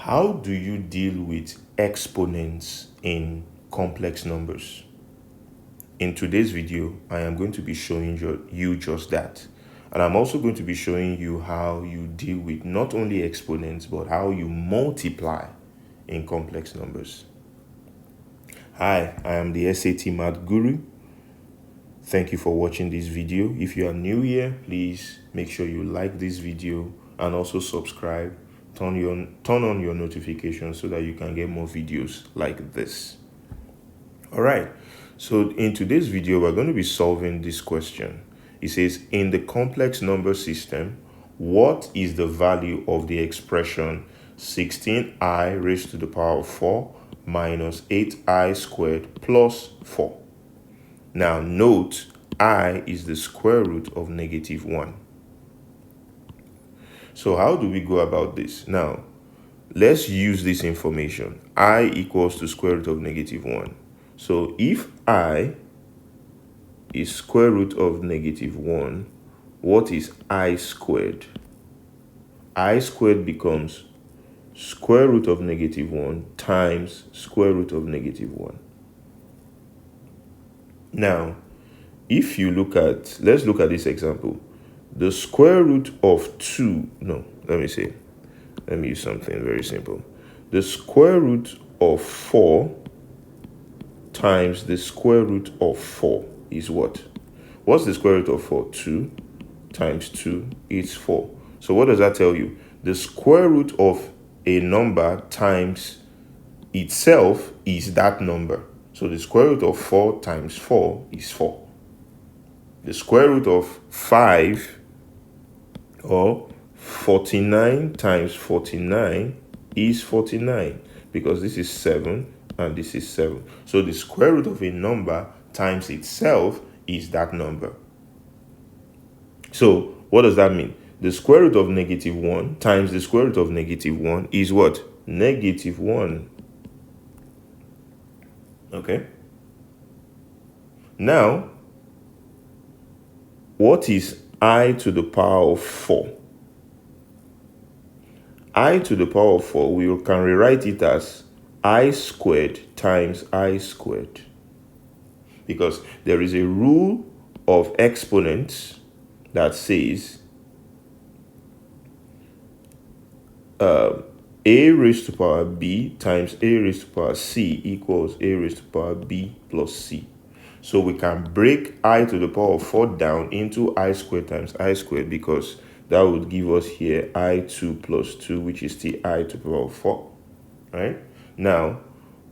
How do you deal with exponents in complex numbers? In today's video, I am going to be showing you just that. And I'm also going to be showing you how you deal with not only exponents, but how you multiply in complex numbers. Hi, I am the SAT Math Guru. Thank you for watching this video. If you are new here, please make sure you like this video and also subscribe. Turn on your notifications so that you can get more videos like this. All right. So in today's video, we're going to be solving this question. It says, in the complex number system, what is the value of the expression 16i raised to the power of 4 minus 8i squared plus 4? Now note, I is the square root of -1. So how do we go about this? Now, let's use this information. I equals to square root of -1. So if I is square root of -1, what is I squared? I squared becomes square root of -1 times square root of -1. Now, if you let's look at this example. The square root of 2, let me use something very simple. The square root of 4 times the square root of 4 is what? What's the square root of 4? 2 times 2 is 4. So what does that tell you? The square root of a number times itself is that number. So the square root of 4 times 4 is 4. The square root of 5 or 49 times 49 is 49, because this is 7 and this is 7. So the square root of a number times itself is that number. So what does that mean? The square root of -1 times the square root of -1 is what? -1. Okay. Now, what is I to the power of 4? I to the power of 4, we can rewrite it as I squared times I squared. Because there is a rule of exponents that says a raised to power b times a raised to power c equals a raised to power b plus c. So we can break I to the power of 4 down into I squared times I squared, because that would give us here I2 plus 2, which is the I to the power of 4. Right? Now,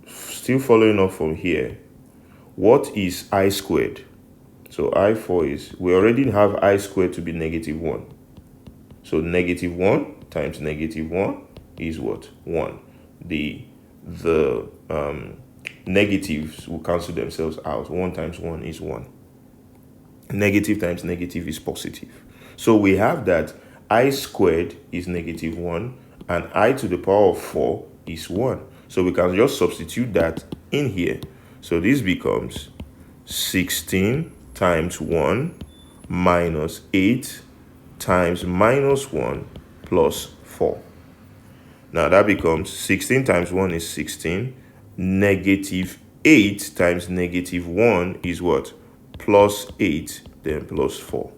still following up from here, what is I squared? So I4 is, we already have I squared to be -1. So -1 times -1 is what? 1. The negatives will cancel themselves out. 1 times 1 is 1. Negative times negative is positive. So we have that I squared is -1 and I to the power of 4 is 1. So we can just substitute that in here. So this becomes 16 times 1 minus 8 times -1 plus 4. Now that becomes 16 times 1 is 16. -8 times -1 is what? Plus 8, then plus 4.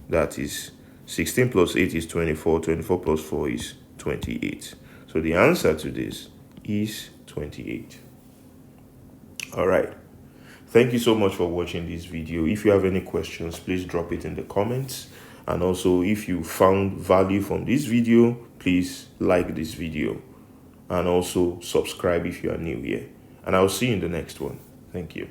That is 16 plus 8 is 24. 24 plus 4 is 28. So the answer to this is 28. All right. Thank you so much for watching this video. If you have any questions, please drop it in the comments. And also, if you found value from this video, please like this video. And also subscribe if you are new here. And I'll see you in the next one. Thank you.